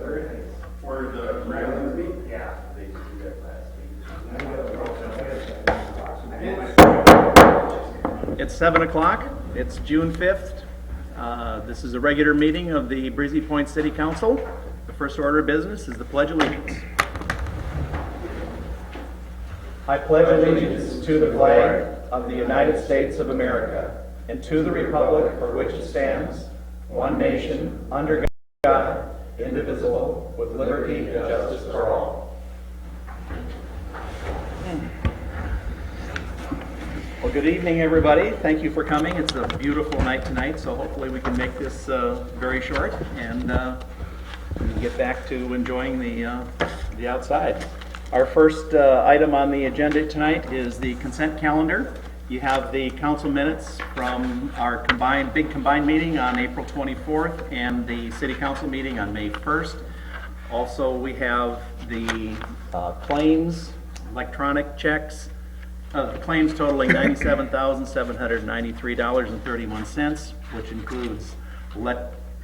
For the regular meeting? Yeah, they did that last week. It's 7 o'clock. It's June 5th. This is a regular meeting of the Breezy Point City Council. The first order of business is the Pledge of Allegiance. I pledge allegiance to the flag of the United States of America and to the republic for which it stands, one nation, under God, indivisible, with liberty and justice for all. Well, good evening, everybody. Thank you for coming. It's a beautiful night tonight, so hopefully we can make this very short and we can get back to enjoying the outside. Our first item on the agenda tonight is the consent calendar. You have the council minutes from our big combined meeting on April 24th and the city council meeting on May 1st. Also, we have the claims, electronic checks, claims totaling $97,793.31, which includes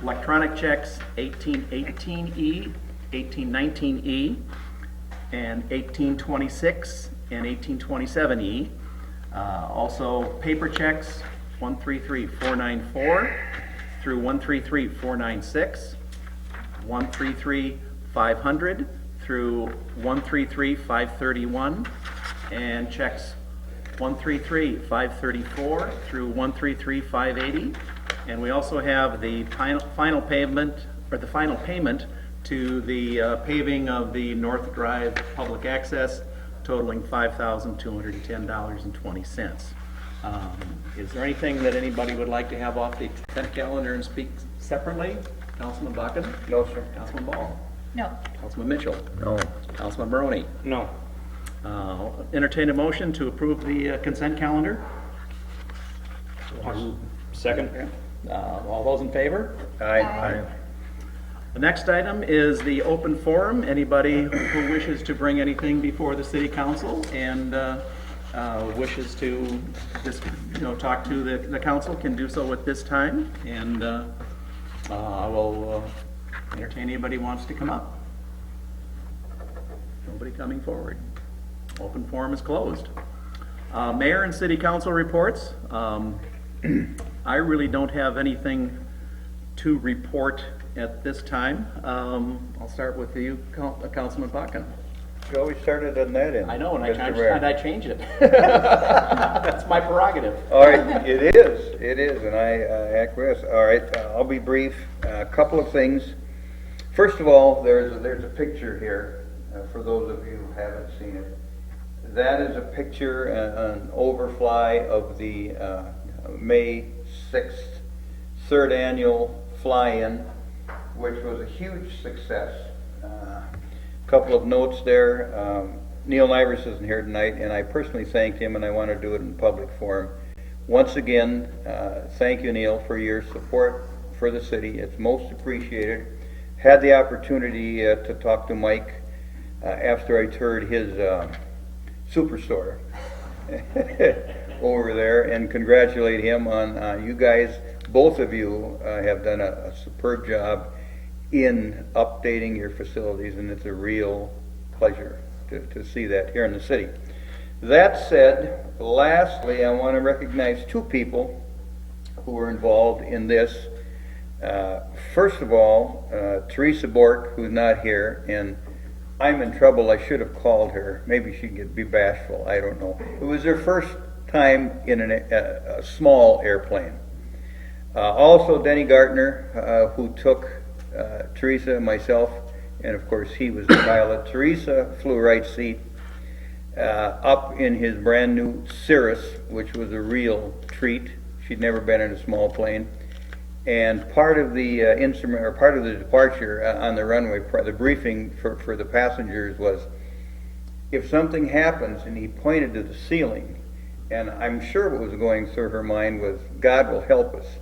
electronic checks 1818E, 1819E, and 1826 and 1827E. Also paper checks 133494 through 133496, 133500 through 133531, and checks 133534 through 133580. And we also have the final payment to the paving of the North Drive public access, totaling $5,210.20. Is there anything that anybody would like to have off the consent calendar and speak separately? Councilman Bakken? No, sir. Councilman Ball? No. Councilman Mitchell? No. Councilman Barone? No. Entertain a motion to approve the consent calendar. Second. All those in favor? Aye. The next item is the open forum. Anybody who wishes to bring anything before the city council and wishes to just talk to the council can do so at this time. And I will entertain anybody who wants to come up. Nobody coming forward. Open forum is closed. Mayor and city council reports. I really don't have anything to report at this time. I'll start with you, Councilman Bakken. You always started on that end. I know, and Mr. I changed it. That's my prerogative. All right, it is, and I acquiesce. All right, I'll be brief. A couple of things. First of all, there's a picture here, for those of you who haven't seen it. That is a picture, an overfly of the May 6th, third annual fly-in, which was a huge success. Couple of notes there. Neil Nivers isn't here tonight, and I personally thanked him, and I want to do it in public forum. Once again, thank you, Neil, for your support for the city. It's most appreciated. Had the opportunity to talk to Mike after I toured his superstore over there, and congratulate him on you guys. Both of you have done a superb job in updating your facilities, and it's a real pleasure to see that here in the city. That said, lastly, I want to recognize two people who were involved in this. First of all, Teresa Bork, who's not here, and I'm in trouble. I should have called her. Maybe she could be bashful. I don't know. It was her first time in a small airplane. Also, Denny Gartner, who took Teresa and myself, and of course he was the pilot. Teresa flew right seat up in his brand new Cirrus, which was a real treat. She'd never been in a small plane. And part of the instrument, or part of the departure on the runway, the briefing for the passengers was, if something happens, and he pointed to the ceiling, and I'm sure what was going through her mind was, God will help us.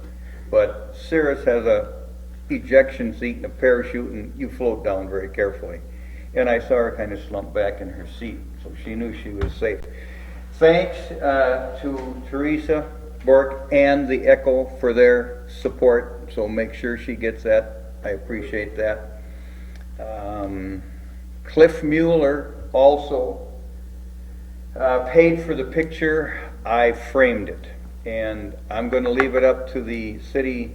But Cirrus has a ejection seat and a parachute, and you float down very carefully. And I saw her kind of slump back in her seat, so she knew she was safe. Thanks to Teresa Bork and the Echo for their support, so make sure she gets that. I appreciate that. Cliff Mueller also paid for the picture. I framed it, and I'm going to leave it up to the city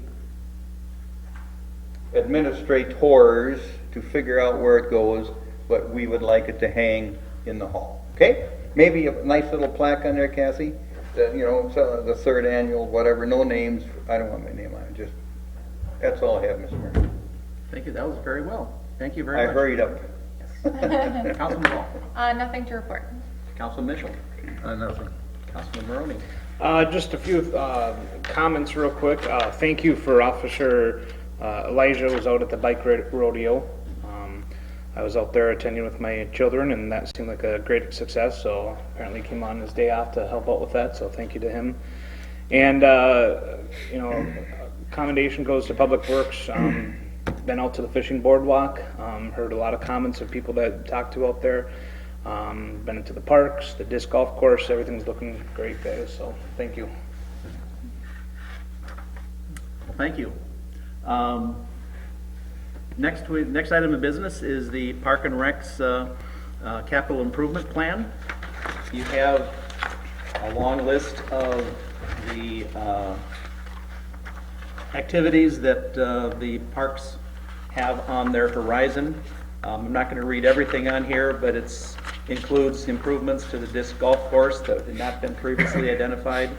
administrators to figure out where it goes, but we would like it to hang in the hall. Okay? Maybe a nice little plaque on there, Cassie. So the third annual, whatever. No names. I don't want my name on it. Just that's all I have, Mr. Mayor. Thank you, that was very well. Thank you very I much. hurried up. Councilman Ball. Nothing to report. Councilman Mitchell. Nothing. Councilman Maroney. Just a few comments real quick. Thank you for Officer Elijah was out at the bike rodeo. I was out there attending with my children, and that seemed like a great success. So apparently came on his day off to help out with that. So thank you to him. And commendation goes to Public Works. Been out to the fishing boardwalk. Heard a lot of comments of people that talked to out there. Been into the parks, the disc golf course. Everything's looking great, guys. So thank you. Well, thank you. Next item of business is the Park and Rec's capital improvement plan. You have a long list of the activities that the parks have on their horizon. I'm not going to read everything on here, but it includes improvements to the disc golf course that had not been previously identified,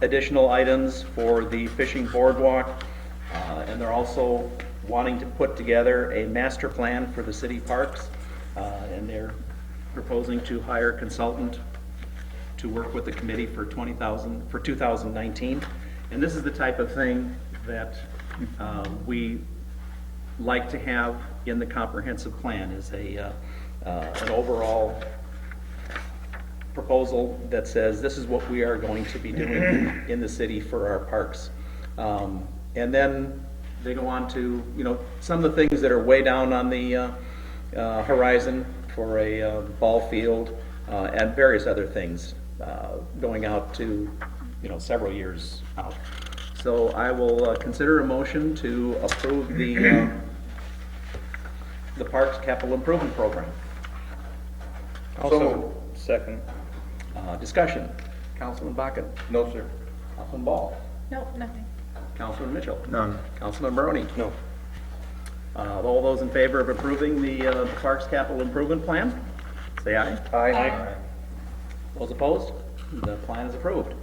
additional items for the fishing boardwalk, and they're also wanting to put together a master plan for the city parks, and they're proposing to hire a consultant to work with the committee for 2019. And this is the type of thing that we like to have in the comprehensive plan, is an overall proposal that says this is what we are going to be doing in the city for our parks. And then they go on to, some of the things that are way down on the horizon for a ball field, and various other things going out to, several years out. So I will consider a motion to approve the Parks Capital Improvement Program. Also, second. Discussion. Councilman Bakken. No, sir. Councilman Ball. Nope, nothing. Councilman Mitchell. None. Councilman Maroney. No. All those in favor of approving the Parks Capital Improvement Plan, say aye. Aye. Those opposed? The plan is approved.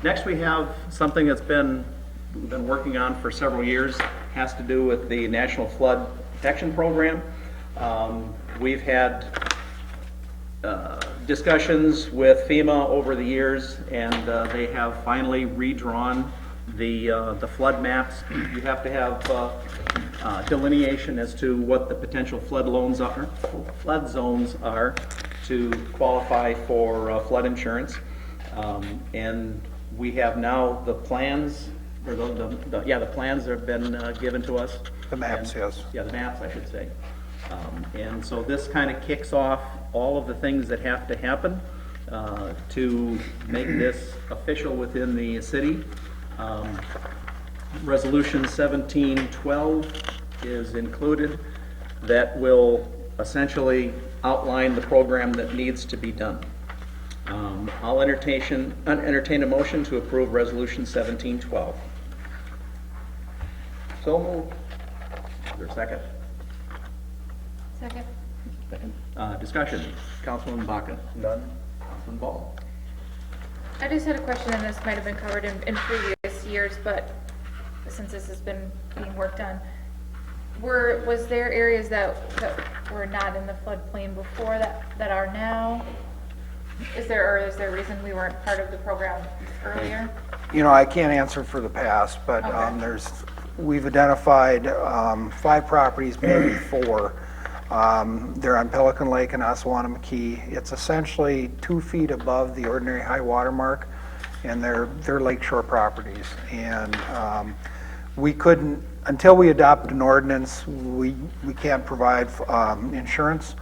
Next, we have something that's we've been working on for several years. Has to do with the National Flood Protection Program. We've had discussions with FEMA over the years, and they have finally redrawn the flood maps. You have to have delineation as to what the potential flood zones are to qualify for flood insurance. And we have now the plans, or the plans that have been given to us. The maps, yes. Yeah, the maps, I should say. And so this kind of kicks off all of the things that have to happen to make this official within the city. Resolution 1712 is included. That will essentially outline the program that needs to be done. I'll entertain a motion to approve Resolution 1712. So moved. Is there a second? Second. Discussion. Councilman Bakken. None. Councilman Ball. I just had a question, and this might have been covered in previous years, but since this has been being worked on, was there areas that were not in the floodplain before that are now? Is there a reason we weren't part of the program earlier? I can't answer for the past, but Okay. we've identified 5 properties, maybe 4. They're on Pelican Lake and Assawatomie. It's essentially 2 feet above the ordinary high water mark, and they're lakeshore properties. And we couldn't, until we adopt an ordinance, we can't provide insurance.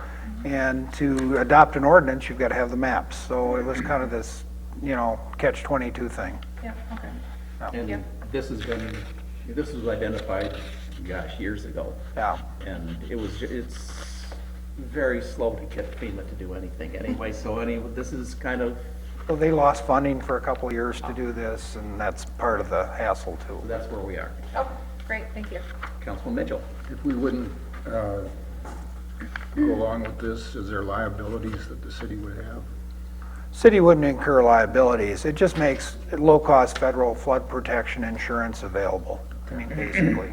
And to adopt an ordinance, you've got to have the maps. So it was kind of this, catch-22 thing. Yeah, okay. And Yeah. this was identified gosh, years ago. Yeah. And it's very slow to get FEMA to do anything anyway, so this is kind of, Well, they lost funding for a couple of years to do this, and that's part of the hassle too. that's where we are. Oh, great, thank you. Councilman Mitchell? If we wouldn't go along with this, is there liabilities that the city would have? City wouldn't incur liabilities. It just makes low-cost federal flood protection insurance available. I mean, basically.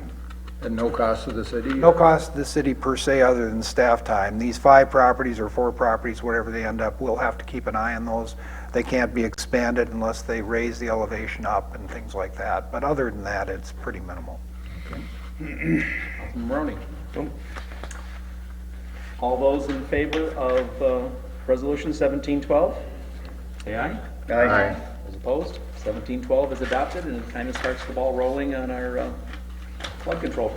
At no cost to the city? No cost to the city per se, other than staff time. These 5 properties or 4 properties, whatever they end up, we'll have to keep an eye on those. They can't be expanded unless they raise the elevation up and things like that. But other than that, it's pretty minimal. Councilman Maroney? All those in favor of Resolution 1712? Say aye. Aye. Those opposed? 1712 is adopted, and it kind of starts the ball rolling on our flood control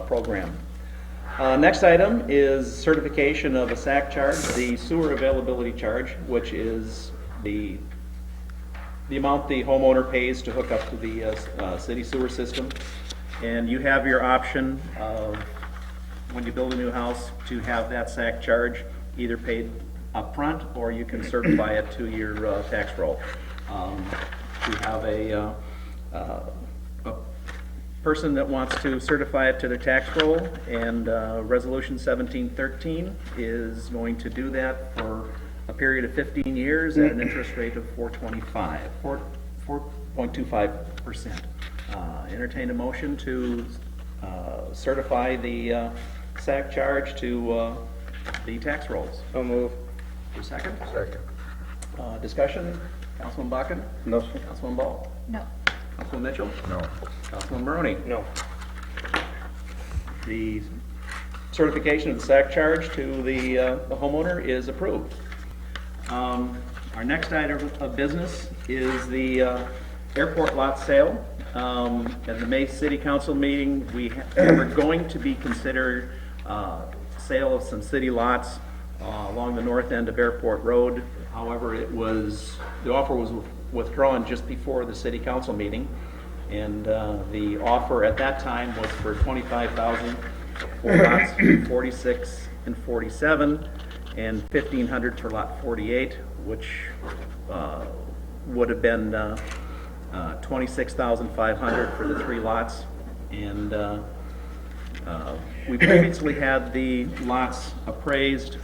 program. Next item is certification of a SAC charge, the sewer availability charge, which is the amount the homeowner pays to hook up to the city sewer system. And you have your option of, when you build a new house, to have that SAC charge either paid upfront, or you can certify it to your tax roll. We have a person that wants to certify it to their tax roll, and Resolution 1713 is going to do that for a period of 15 years at an interest rate of 4.25%. Entertain a motion to certify the SAC charge to the tax rolls. So move. For a second? Second. Discussion? Councilman Bakken? No, sir. Councilman Ball? No. Councilman Mitchell? No. Councilman Maroney? No. The certification of the SAC charge to the homeowner is approved. Our next item of business is the airport lot sale. At the May City Council meeting, we're going to be considered sale of some city lots along the north end of Airport Road. However, the offer was withdrawn just before the City Council meeting, and the offer at that time was for $25,000 for lots 46 and 47, and $1,500 for lot 48, which would have been $26,500 for the 3 lots. And we previously had the lots appraised,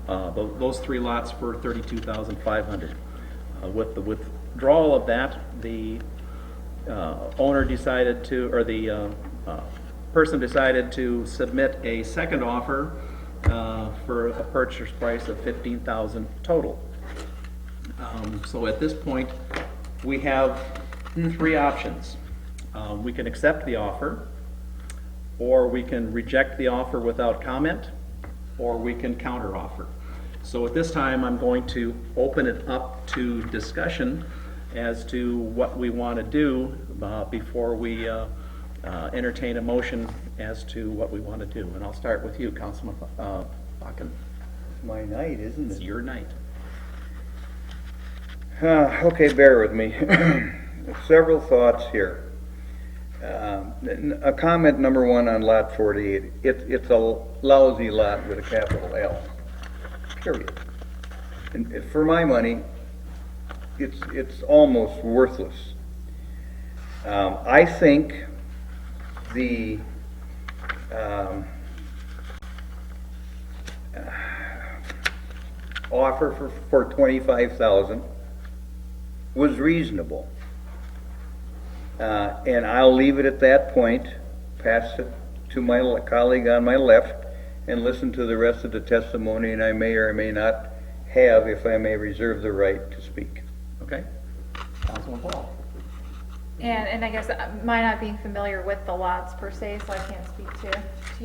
those 3 lots for $32,500. With the withdrawal of that, the owner decided to, or the person decided to submit a second offer for a purchase price of $15,000 total. So at this point, we have 3 options. We can accept the offer, or we can reject the offer without comment, or we can counteroffer. So at this time, I'm going to open it up to discussion as to what we want to do before we entertain a motion as to what we want to do. And I'll start with you, Councilman Bakken. It's my night, isn't It's it? your night. Okay, bear with me. Several thoughts here. A comment number 1 on lot 48. It's a lousy lot with a capital L. Period. And for my money, it's almost worthless. I think the offer for $25,000 was reasonable. And I'll leave it at that point, pass it to my colleague on my left, and listen to the rest of the testimony, and I may or may not have, if I may reserve the right to speak. Okay? Councilman Paul. And I guess my not being familiar with the lots per se, so I can't speak to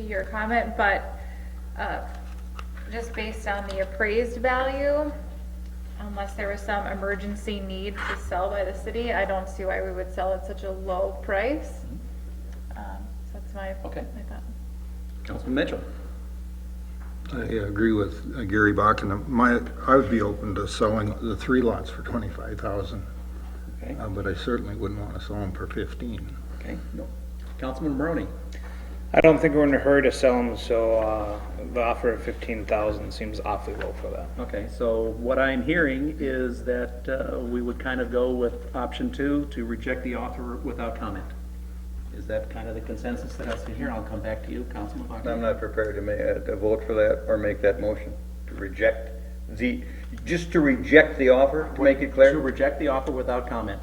your comment, but just based on the appraised value, unless there was some emergency need to sell by the city, I don't see why we would sell at such a low price. So that's my Okay. thought. Councilman Mitchell. I agree with Gary Bakken. I would be open to selling the 3 lots for $25,000, Okay. but I certainly wouldn't want to sell them for $15,000. Okay. No. Councilman Maroney. I don't think we're in a hurry to sell them, so the offer of 15,000 seems awfully low for that. Okay, so what I'm hearing is that we would kind of go with option 2, to reject the offer without comment. Is that kind of the consensus that I see here? I'll come back to you, Councilman Bachman. I'm not prepared to vote for that or make that motion, to reject just to reject the offer, to make it To clear. reject the offer without comment.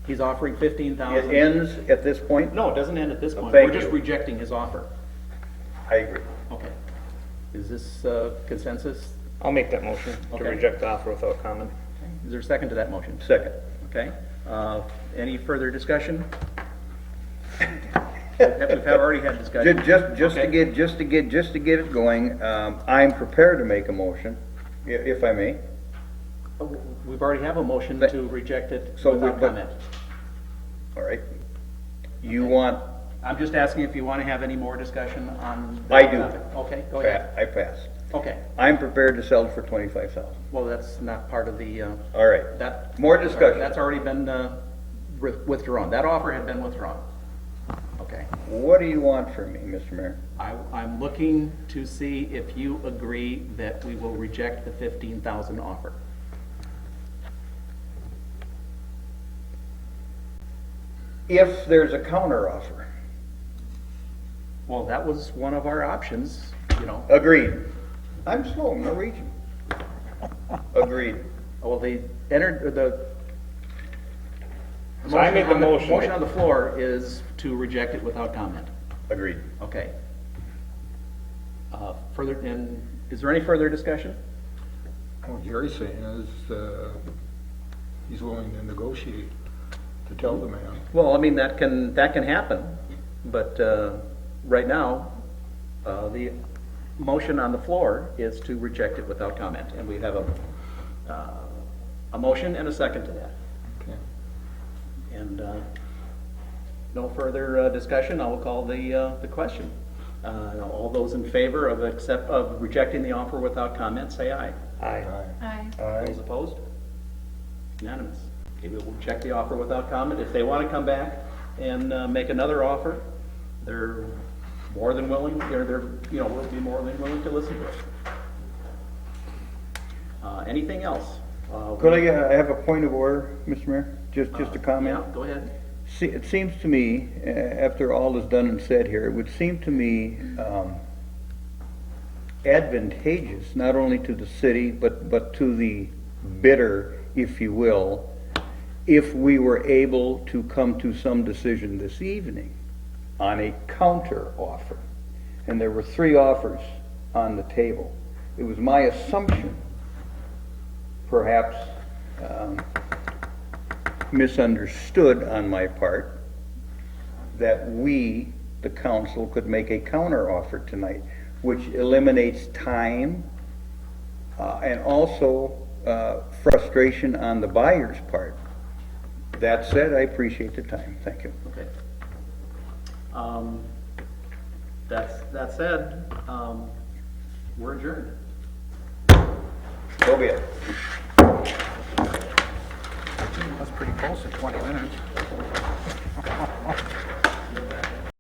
He's offering 15,000. It ends at this point? No, it doesn't end at this point. Thank We're just you. rejecting his offer. I agree. Okay. Is this consensus? I'll make that motion to Okay. reject the offer without comment. Is there a second to that motion? Second. Okay. Any further discussion? We've already had discussion. Just to Okay. get it going, I'm prepared to make a motion, if I may. We've already have a motion to reject it So without but- comment. All right. You want, I'm just asking if you want to have any more discussion on that I do. topic. Okay, go ahead. I pass. Okay, I'm prepared to sell it for 25,000. well, that's not part of the, All right. that. More discussion. That's already been withdrawn. That offer had been withdrawn. Okay. What do you want from me, Mr. Mayor? I'm looking to see if you agree that we will reject the 15,000 offer. If there's a counteroffer. Well, that was one of our options, you know. Agreed. I'm slow, I'm Norwegian. Agreed. Well, they entered the. So I made the motion. Motion on the floor is to reject it without comment. Agreed. Okay. Further, and is there any further discussion? What Gary's saying is, he's willing to negotiate, to tell the man. Well, I mean, that can happen, but right now, the motion on the floor is to reject it without comment, and we have a motion and a second to that. Okay. And no further discussion, I will call the question. All those in favor of rejecting the offer without comment, say aye. Aye. Aye. Those opposed? Unanimous. Okay, we will check the offer without comment. If they want to come back and make another offer, they're more than willing, we'll be more than willing to listen to it. Anything else? Could I have a point of order, Mr. Mayor? Just a comment? Yeah, go ahead. See, it seems to me, after all is done and said here, it would seem to me advantageous, not only to the city, but to the bidder, if you will, if we were able to come to some decision this evening on a counter offer. And there were 3 offers on the table. It was my assumption, perhaps misunderstood on my part, that we, the council, could make a counter offer tonight, which eliminates time and also frustration on the buyer's part. That said, I appreciate the time. Thank you. Okay. That said, we're adjourned. So be it. That's pretty close to 20 minutes.